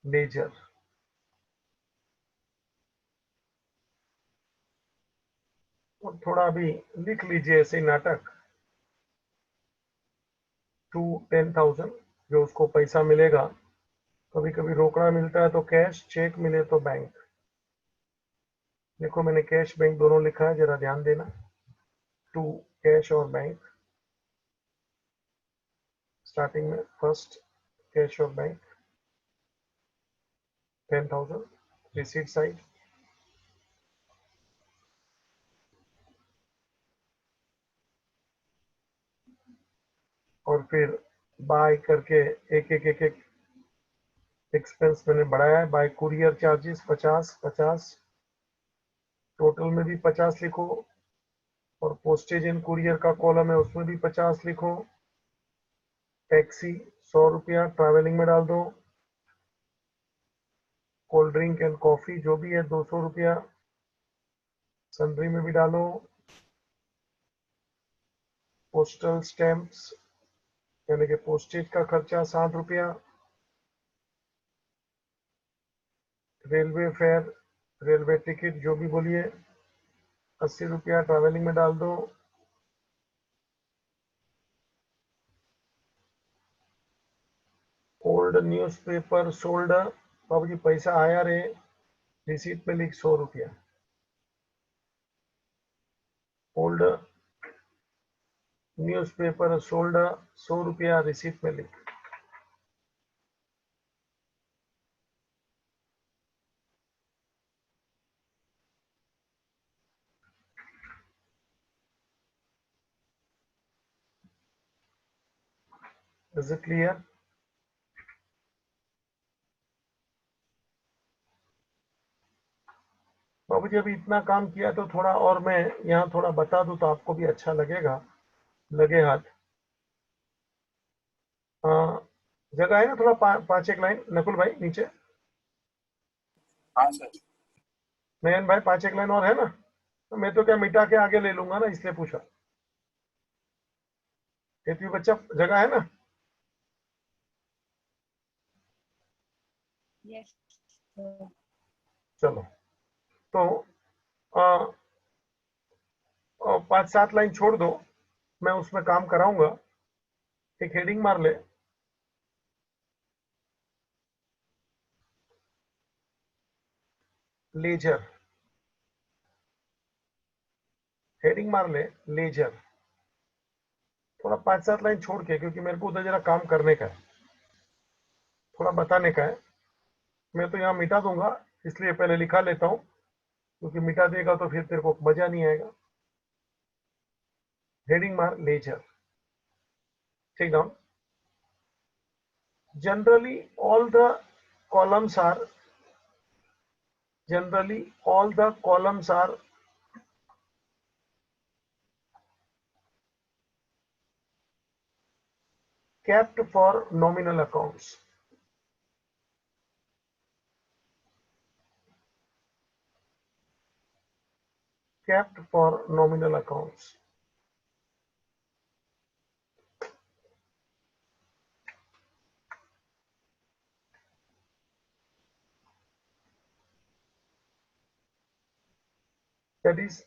ledger। और थोड़ा भी लिख लीजिए ऐसे नाटक, टू 10,000 जो उसको पैसा मिलेगा। कभी कभी रोकड़ा मिलता है तो कैश, चेक मिले तो बैंक। देखो मैंने कैश बैंक दोनों लिखा है, जरा ध्यान देना, टू कैश और बैंक। स्टार्टिंग में फर्स्ट कैश और बैंक, 10,000 रिसीट साइड। और फिर बाय करके एक एक एक एक एक्सपेंस मैंने बढ़ाया है। बाय कुरियर चार्जेस 50 टोटल में भी 50 लिखो, और पोस्टेज इन कुरियर का कॉलम है उसमें भी 50 लिखो। टैक्सी 100 रुपया ट्रैवलिंग में डाल दो। कोल्ड ड्रिंक एंड कॉफी जो भी है 200 रुपया सन्ड्री में भी डालो। पोस्टल स्टैम्प्स यानी कि पोस्टेज का खर्चा 60 रुपया। रेलवे फेयर, रेलवे टिकट जो भी बोलिए 80 रुपया ट्रैवलिंग में डाल दो। ओल्ड न्यूज़पेपर सोल्ड, बाबू जी पैसा आया रे, रिसीट में लिख 100 रुपया। ओल्ड न्यूज़पेपर सोल्ड 100 रुपया रिसीट में लिख। Is it clear? बाबू जी अभी इतना काम किया तो थोड़ा और मैं यहाँ थोड़ा बता दूं तो आपको भी अच्छा लगेगा, लगे हाथ। जगह है ना थोड़ा पांच एक लाइन, नकुल भाई नीचे। हाँ सर। नयन भाई 5 एक लाइन और है ना? तो मैं तो क्या मिटा के आगे ले लूंगा ना, इसलिए पूछा। पृथ्वी बच्चा जगह है ना? यस। चलो तो 5-7 लाइन छोड़ दो, मैं उसमें काम कराऊंगा। एक हेडिंग मार ले, लेजर। हेडिंग मार ले लेजर, थोड़ा 5-7 लाइन छोड़ के, क्योंकि मेरे को उधर जरा काम करने का है, थोड़ा बताने का है। मैं तो यहाँ मिटा दूंगा, इसलिए पहले लिखा लेता हूँ, क्योंकि मिटा देगा तो फिर तेरे को मजा नहीं आएगा। हेडिंग मार laser, take down. Generally all the columns are kept for nominal accounts. Kept for nominal accounts. That is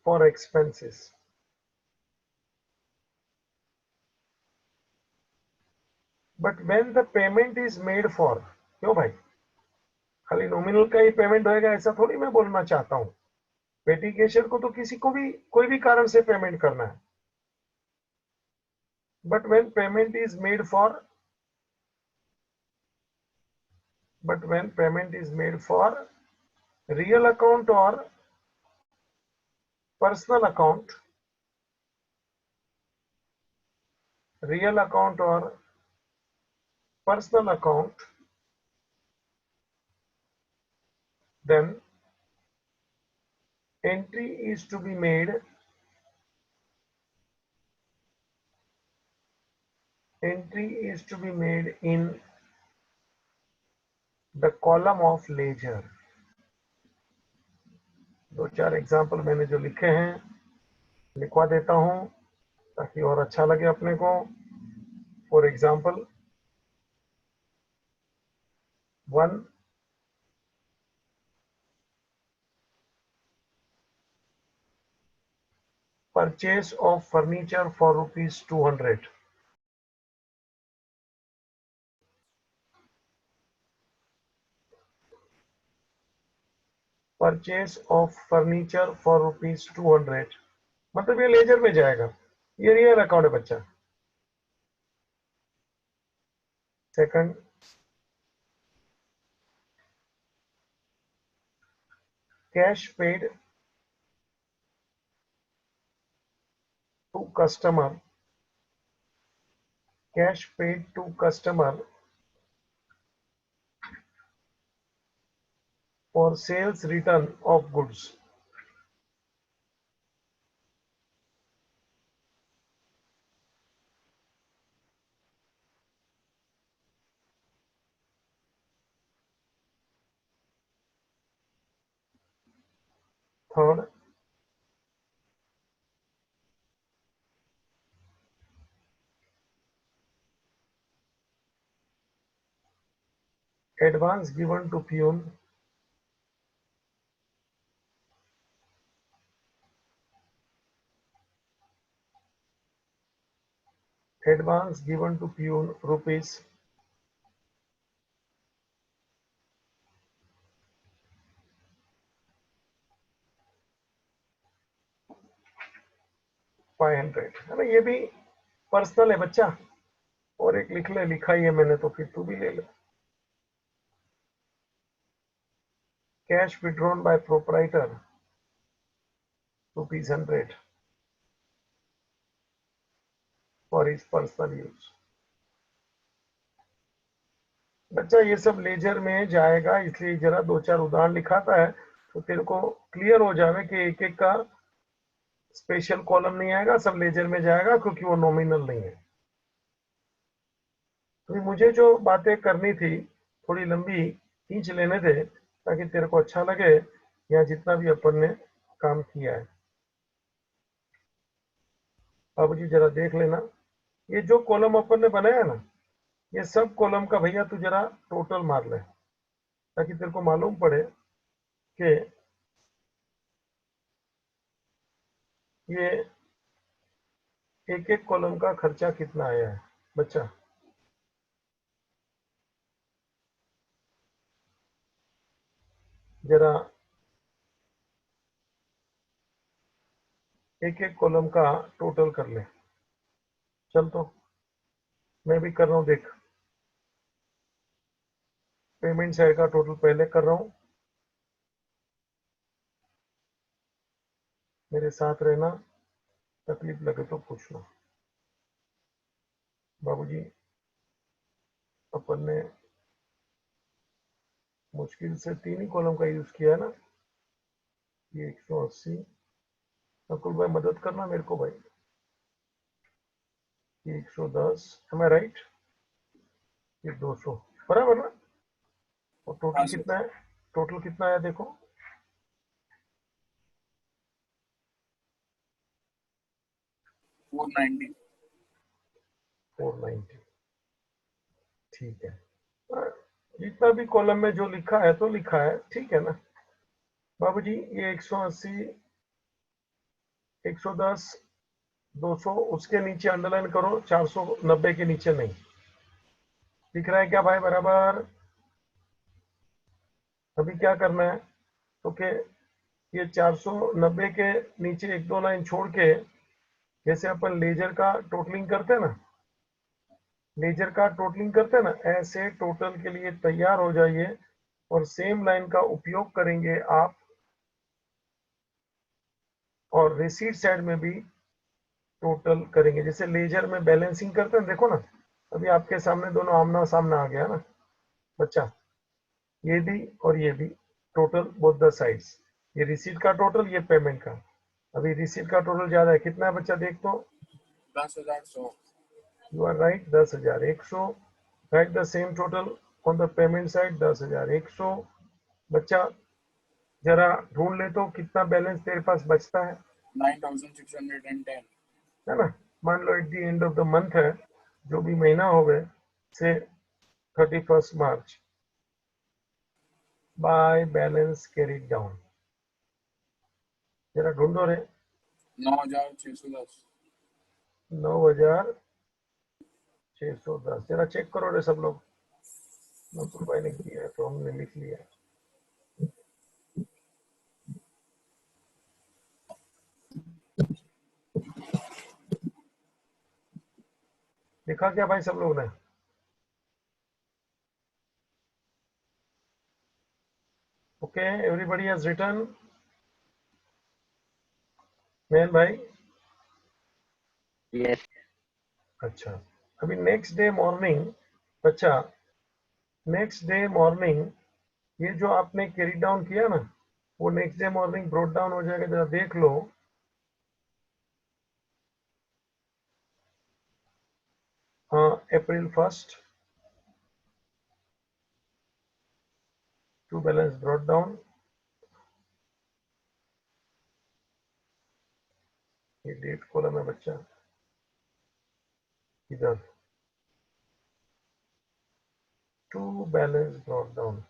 for expenses. But when the payment is made for, क्यों भाई खाली नॉमिनल का ही पेमेंट होएगा ऐसा थोड़ी मैं बोलना चाहता हूँ। पेटी कैशियर को तो किसी को भी कोई भी कारण से पेमेंट करना है। But when payment is made for real account or personal account, real account or personal account, then entry is to be made in the column of ledger. 2-4 example मैंने जो लिखे हैं लिखवा देता हूं ताकि और अच्छा लगे अपने को। For example 1, purchase of furniture for ₹200. Purchase of furniture for ₹200, मतलब ये लेजर में जाएगा, ये रियल अकाउंट है बच्चा। Second, cash paid to customer, cash paid to customer for sales return of goods. Third, advance given to peon rupees 500 है ना। ये भी पर्सनल है बच्चा, और एक लिख ले, लिखा ही है मैंने तो फिर तू भी ले ले। Cash withdrawn bye proprietor rupees 100 for his personal use। बच्चा ये सब लेजर में जाएगा, इसलिए जरा दो चार उदाहरण लिखाता है तो तेरे को क्लियर हो जाए कि एक एक का स्पेशल कॉलम नहीं आएगा, सब लेजर में जाएगा, क्योंकि वो नॉमिनल नहीं है। तो मुझे जो बातें करनी थी थोड़ी लंबी खींच लेने दे, ताकि तेरे को अच्छा लगे या जितना भी अपन ने काम किया है। अब जी जरा देख लेना, ये जो कॉलम अपन ने बनाया ना, ये सब कॉलम का भैया तू जरा टोटल मार ले, ताकि तेरे को मालूम पड़े कि ये एक एक कॉलम का खर्चा कितना आया है बच्चा। जरा एक एक कॉलम का टोटल कर ले। चल तो मैं भी कर रहा हूं, देख पेमेंट साइड का टोटल पहले कर रहा हूं, मेरे साथ रहना, तकलीफ लगे तो पूछना। बाबूजी अपन ने मुश्किल से 3 ही कॉलम का यूज किया है ना। ये 180, नकुल भाई मदद करना मेरे को भाई। ये 110, एम आई राइट? ये 200 बराबर ना। और टोटल हाँ सर। कितना है, टोटल कितना है देखो, 490। 490। ठीक है, जितना भी कॉलम में जो लिखा है तो लिखा है, ठीक है ना बाबूजी। ये 180, 110, 200, उसके नीचे अंडरलाइन करो, 490 के नीचे नहीं दिख रहा है क्या भाई? बराबर। अभी क्या करना है तो कि ये 490 के नीचे एक दो लाइन छोड़ के, जैसे अपन लेजर का टोटलिंग करते हैं ना, लेजर का टोटलिंग करते हैं ना, ऐसे टोटल के लिए तैयार हो जाइए, और सेम लाइन का उपयोग करेंगे आप, और रिसीट साइड में भी टोटल करेंगे। जैसे लेजर में बैलेंसिंग करते हैं, देखो ना अभी आपके सामने दोनों आमना सामना आ गया ना बच्चा, ये भी और ये भी, टोटल बोथ द साइड्स। ये रिसीट का टोटल, ये पेमेंट का। अभी रिसीट का टोटल ज्यादा है, कितना है बच्चा देख तो? 10,100। You are right, 10,100। Right the same total on the payment side, 10,100। बच्चा जरा ढूंढ ले तो कितना बैलेंस तेरे पास बचता 9,610। है ना। मान लो at the end of the month है, जो भी महीना हो गए से 31 मार्च, बाय बैलेंस कैरिड डाउन, जरा ढूंढो रे। 9,610। 9,610, जरा चेक करो रे सब लोग। नकुल भाई ने किया है तो हमने लिख लिया। लिखा क्या भाई सब लोग ने? Okay, everybody has written. Man भाई। यस। अच्छा, अभी नेक्स्ट डे मॉर्निंग, अच्छा नेक्स्ट डे मॉर्निंग ये जो आपने कैरी डाउन किया ना, वो next day morning brought down हो जाएगा, जरा देख लो। हाँ, April 1st to balance brought down. ये डेट कॉलम है बच्चा, इधर to balance brought down,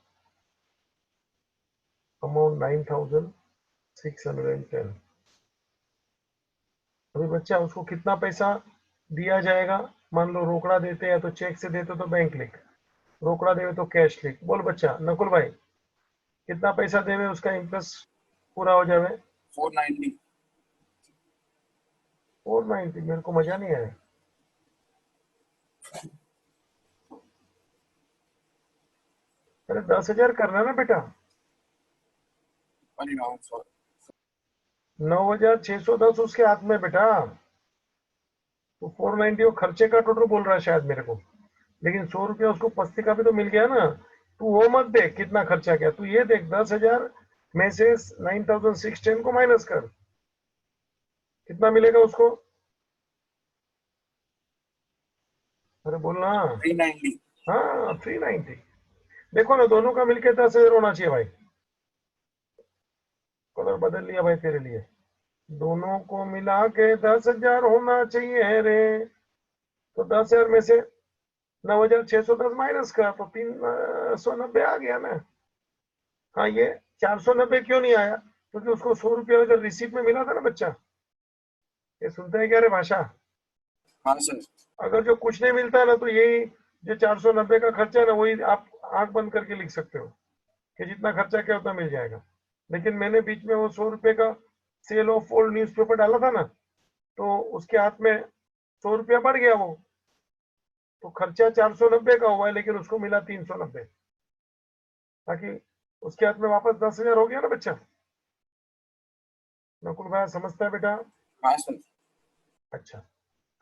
amount 9610। अभी बच्चा उसको कितना पैसा दिया जाएगा? मान लो रोकड़ा देते हैं तो चेक से देते तो बैंक लिख, रोकड़ा देवे तो कैश लिख। बोल बच्चा, नकुल भाई, कितना पैसा देवे उसका इंटरेस्ट पूरा हो जावे? 490। 490? मेरे को मजा नहीं आया। अरे 10,000 करना ना बेटा। अरे हाँ सॉरी। 9,610 उसके हाथ में बेटा। तो 490 वो खर्चे का टोटल बोल रहा है शायद मेरे को, लेकिन 100 रुपया उसको पस्ती का भी तो मिल गया ना। तू वो मत देख कितना खर्चा किया, तू ये देख 10,000 में से 9,610 को माइनस कर, कितना मिलेगा उसको? अरे बोलना। 390। हाँ, 390। देखो ना, दोनों का मिलके 10,000 होना चाहिए भाई। कलर बदल लिया भाई तेरे लिए। दोनों को मिला के 10,000 होना चाहिए रे। तो 10,000 में से 9,610 माइनस का तो 390 आ गया ना। हाँ, ये 490 क्यों नहीं आया? क्योंकि उसको 100 रुपया अगर रिसीट में मिला था ना बच्चा। ये सुनते हैं क्या रे भाषा? हाँ सर। अगर जो कुछ नहीं मिलता है ना, तो यही जो 490 का खर्चा है ना, वही आप आंख बंद करके लिख सकते हो कि जितना खर्चा किया उतना मिल जाएगा। लेकिन मैंने बीच में वो 100 रुपये का सेल ऑफ ओल्ड न्यूज़पेपर डाला था ना, तो उसके हाथ में 100 रुपया बढ़ गया वो। तो खर्चा 490 का हुआ है, लेकिन उसको मिला 390, ताकि उसके हाथ में वापस 10,000 हो गया ना बच्चा। नकुल भाई समझता है बेटा? हाँ सर। अच्छा,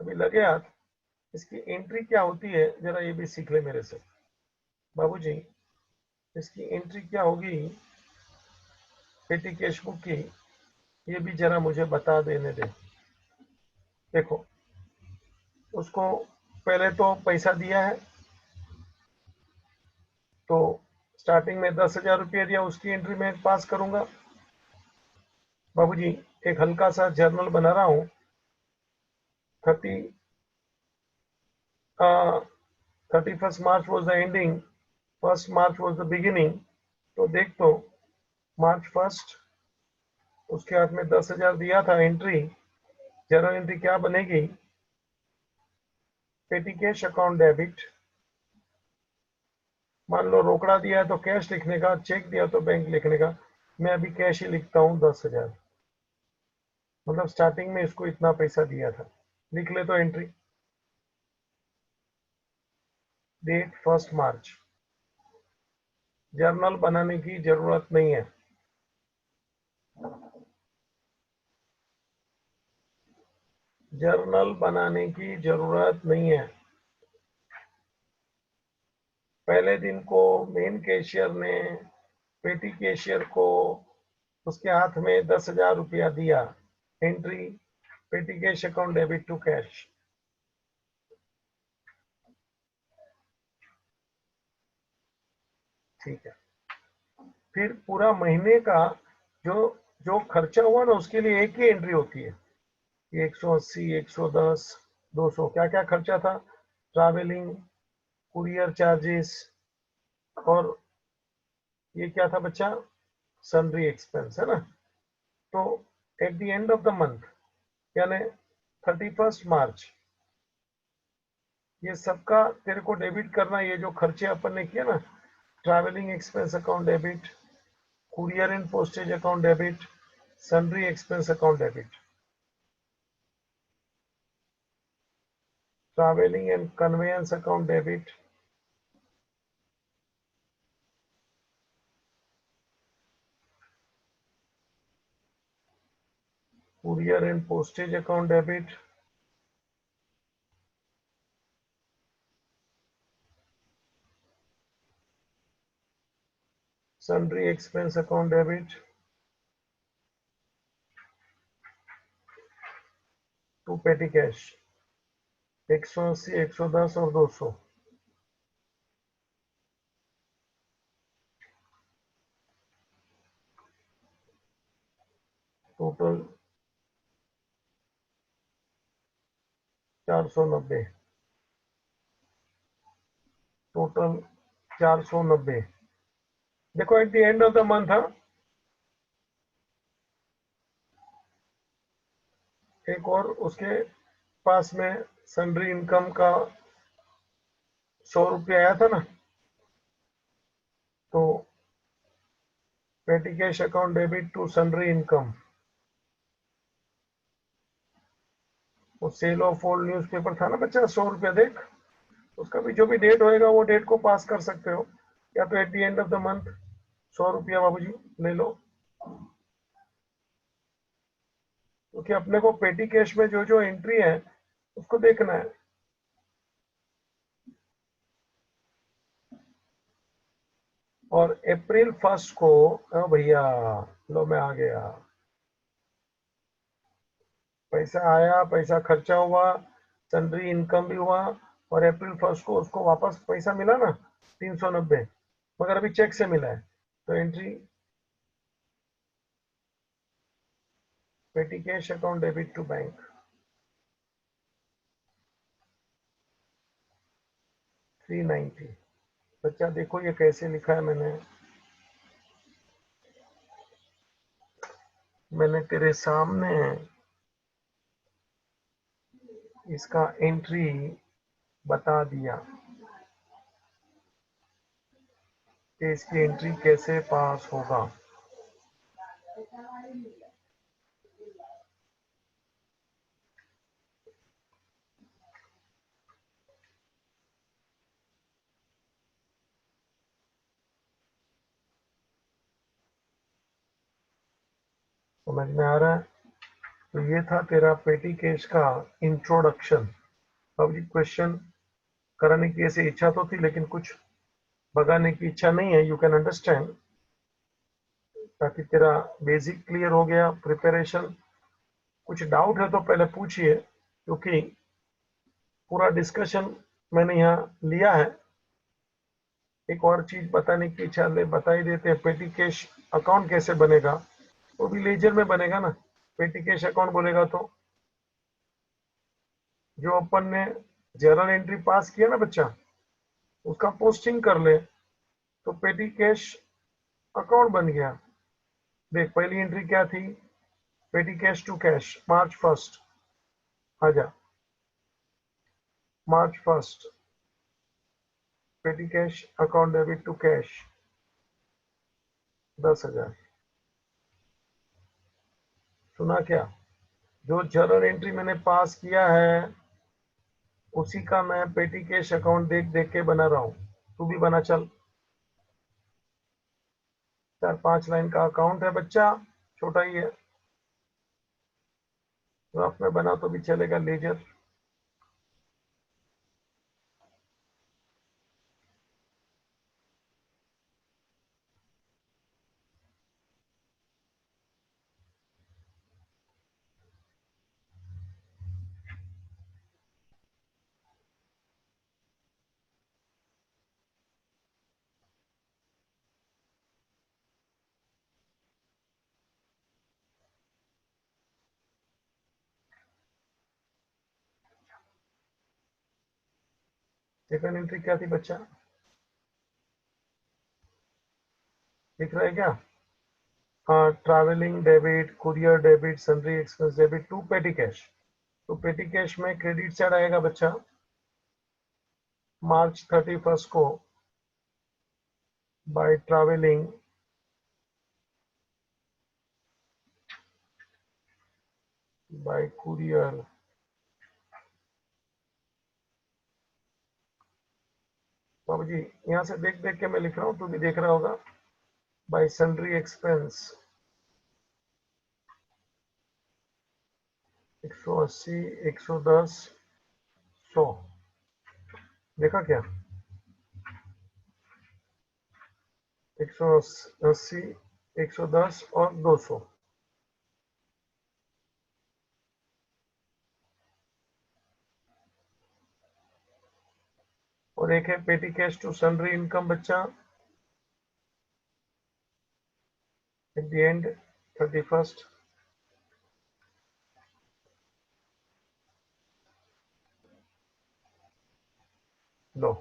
अभी लगे हाथ, इसकी एंट्री क्या होती है जरा ये भी सीख ले मेरे से बाबूजी। इसकी एंट्री क्या होगी पेटी कैश बुक की, ये भी जरा मुझे बता देने दे। देखो, उसको पहले तो पैसा दिया है, तो स्टार्टिंग में 10,000 रुपये दिया, उसकी एंट्री में पास करूंगा। बाबूजी एक हल्का सा जर्नल बना रहा हूँ। 31st March was the ending, 1st March was the beginning। तो देख तो, March 1st उसके हाथ में 10,000 दिया था एंट्री। जर्नल एंट्री क्या बनेगी? पेटी कैश अकाउंट डेबिट। मान लो रोकड़ा दिया है तो कैश लिखने का, चेक दिया तो बैंक लिखने का। मैं अभी कैश ही लिखता हूँ 10,000, मतलब स्टार्टिंग में इसको इतना पैसा दिया था। लिख ले तो entry, date 1st March। Journal बनाने की जरूरत नहीं है। जर्नल बनाने की जरूरत नहीं है। पहले दिन को मेन कैशियर ने पेटी कैशियर को उसके हाथ में 10,000 रुपया दिया। Entry, petty cash account debit to cash. ठीक है। फिर पूरा महीने का जो जो खर्चा हुआ ना, उसके लिए एक ही एंट्री होती है। 180, 110, 200, क्या क्या खर्चा था? ट्रैवलिंग, कुरियर चार्जेस, और ये क्या था बच्चा? सन्ड्री एक्सपेंस, है ना? तो eight the end of the month, यानी 31st March, ये सबका तेरे को डेबिट करना। ये जो खर्चे अपन ने किए ना, travelling expense account debit, courier and postage account debit, sundry expense account debit, travelling and conveyance account debit, courier and postage account debit, sundry expense account debit, to petty cash 180, 110 और 200। Total 490, total 490। देखो eight the end of the month एक और उसके पास में सन्ड्री इनकम का 100 रुपया आया था ना, तो petty cash account debit to sundry income, वो सेल ऑफ ओल्ड न्यूज़पेपर था ना बच्चा, 100 रुपया। देख उसका भी जो भी डेट होएगा वो डेट को पास कर सकते हो, या तो eight the end of the month 100 रुपया बाबूजी ले लो, क्योंकि अपने को पेटी कैश में जो जो एंट्री है उसको देखना है। और अप्रैल 1 को भैया लो मैं आ गया, पैसा आया, पैसा खर्चा हुआ, सन्ड्री इनकम भी हुआ, और अप्रैल 1 को उसको वापस पैसा मिला ना 390, मगर अभी चेक से मिला है। तो entry petty cash account debit to bank 390। बच्चा देखो ये कैसे लिखा है मैंने तेरे सामने इसका एंट्री बता दिया कि इसकी एंट्री कैसे पास होगा। समझ में आ रहा है? तो ये था तेरा पेटी केस का इंट्रोडक्शन। अब ये क्वेश्चन कराने की ऐसी इच्छा तो थी, लेकिन कुछ भगाने की इच्छा नहीं है, यू कैन अंडरस्टैंड, ताकि तेरा बेसिक क्लियर हो गया, प्रिपरेशन। कुछ डाउट है तो पहले पूछिए, क्योंकि पूरा डिस्कशन मैंने यहाँ लिया है। एक और चीज बताने की इच्छा ले बता ही देते हैं, पेटी कैश अकाउंट कैसे बनेगा, वो भी लेजर में बनेगा ना। पेटी कैश अकाउंट बोलेगा तो जो अपन ने जर्नल एंट्री पास किया ना बच्चा, उसका पोस्टिंग कर ले तो पेटी कैश अकाउंट बन गया। देख पहली एंट्री क्या थी, पेटी कैश टू कैश मार्च 1, आजा March 1, petty cash account debit to cash 10,000। सुना क्या? जो जर्नल एंट्री मैंने पास किया है उसी का मैं पेटी कैश अकाउंट देख देख के बना रहा हूं, तू भी बना चल। 4-5 लाइन का अकाउंट है बच्चा, छोटा ही है, रफ में बना तो भी चलेगा, लेजर। सेकंड एंट्री क्या थी बच्चा, दिख रहा है क्या? हाँ, travelling debit, courier debit, sundry expense debit to petty cash. तो पेटी कैश में क्रेडिट साइड आएगा बच्चा मार्च 31 को बाय ट्रैवलिंग बाय कुरियर बाबू जी, यहाँ से देख देख के मैं लिख रहा हूँ, तू भी देख रहा होगा। बाय सन्ड्री एक्सपेंस 180, 110, 100 देखा क्या? 180, 110 और 200। और एक है petty cash to salary income बच्चा एट द एंड 31st। लो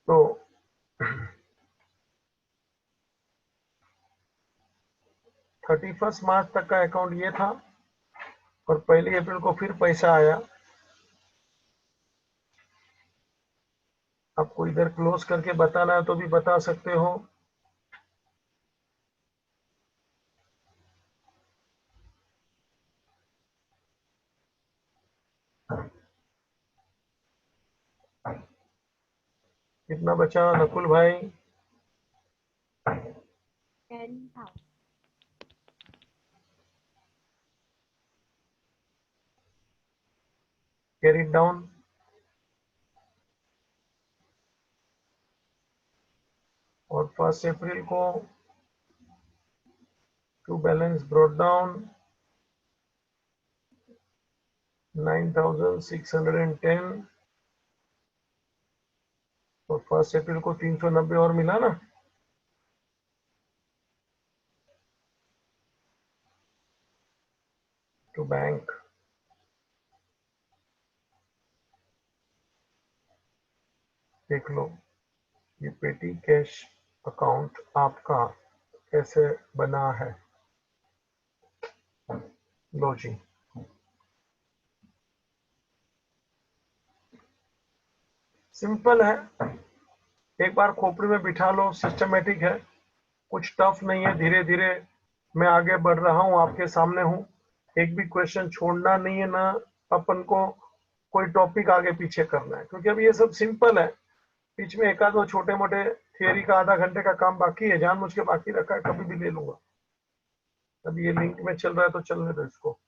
तो 31 मार्च तक का अकाउंट ये था और 1 अप्रैल को फिर पैसा आया। आपको इधर क्लोज करके बताना है तो भी बता सकते हो। कितना बचा नकुल भाई? 10 था। Carry it down. और 1 अप्रैल को टू बैलेंस ब्रॉट डाउन 9610। और 1 अप्रैल को 390 और मिला ना। टू बैंक देख लो ये पेटी कैश अकाउंट आपका कैसे बना है। लो जी सिंपल है, एक बार खोपड़ी में बिठा लो, सिस्टमेटिक है, कुछ टफ नहीं है। धीरे धीरे मैं आगे बढ़ रहा हूँ, आपके सामने हूँ। एक भी क्वेश्चन छोड़ना नहीं है, ना अपन को कोई टॉपिक आगे पीछे करना है, क्योंकि अब ये सब सिंपल है। बीच में एक आध दो छोटे मोटे थियरी का आधा घंटे का काम बाकी है, जानबूझ के बाकी रखा है, कभी भी ले लूंगा। अब ये लिंक में चल रहा है तो चलने दो इसको।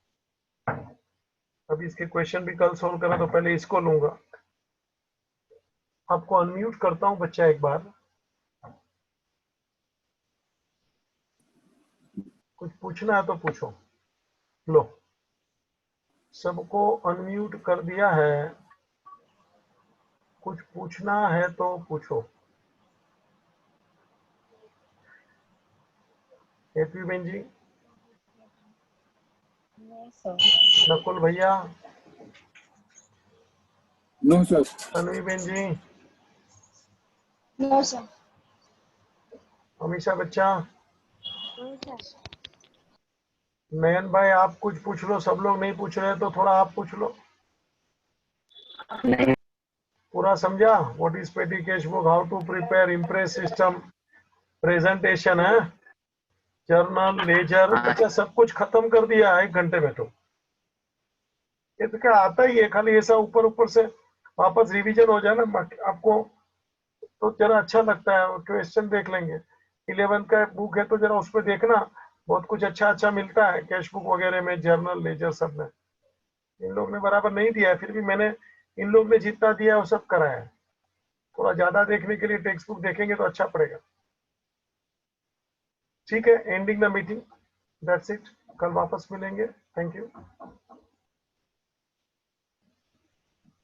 अभी इसके क्वेश्चन भी कल सोल्व करना, तो पहले इसको लूंगा। आपको अनम्यूट करता हूँ बच्चा एक बार। कुछ पूछना है तो पूछो। लो सबको अनम्यूट कर दिया है, कुछ पूछना है तो पूछो। हेतवी बहन जी, नहीं सर। नकुल भैया, नो सर। तन्वी बहन जी, नो सर। अमीषा बच्चा, नो सर। नयन भाई आप कुछ पूछ लो। सब लोग नहीं पूछ रहे तो थोड़ा आप पूछ लो। नहीं। पूरा समझा? What is petty cash book, how to prepare impress system, presentation है, जर्नल, लेजर, बच्चा सब कुछ खत्म कर दिया है 1 घंटे में। तो ये तो क्या आता ही है, खाली ऐसा ऊपर ऊपर से वापस रिवीजन हो जाए ना आपको, तो जरा अच्छा लगता है। क्वेश्चन देख लेंगे। 11 का बुक है तो जरा उस पर देखना, बहुत कुछ अच्छा अच्छा मिलता है कैश बुक वगैरह में, जर्नल लेजर सब में। इन लोग ने बराबर नहीं दिया है, फिर भी मैंने इन लोग ने जितना दिया है वो सब करा है। थोड़ा ज्यादा देखने के लिए टेक्स्ट बुक देखेंगे तो अच्छा पड़ेगा। ठीक है, ending the meeting, that's it. कल वापस मिलेंगे। Thank you.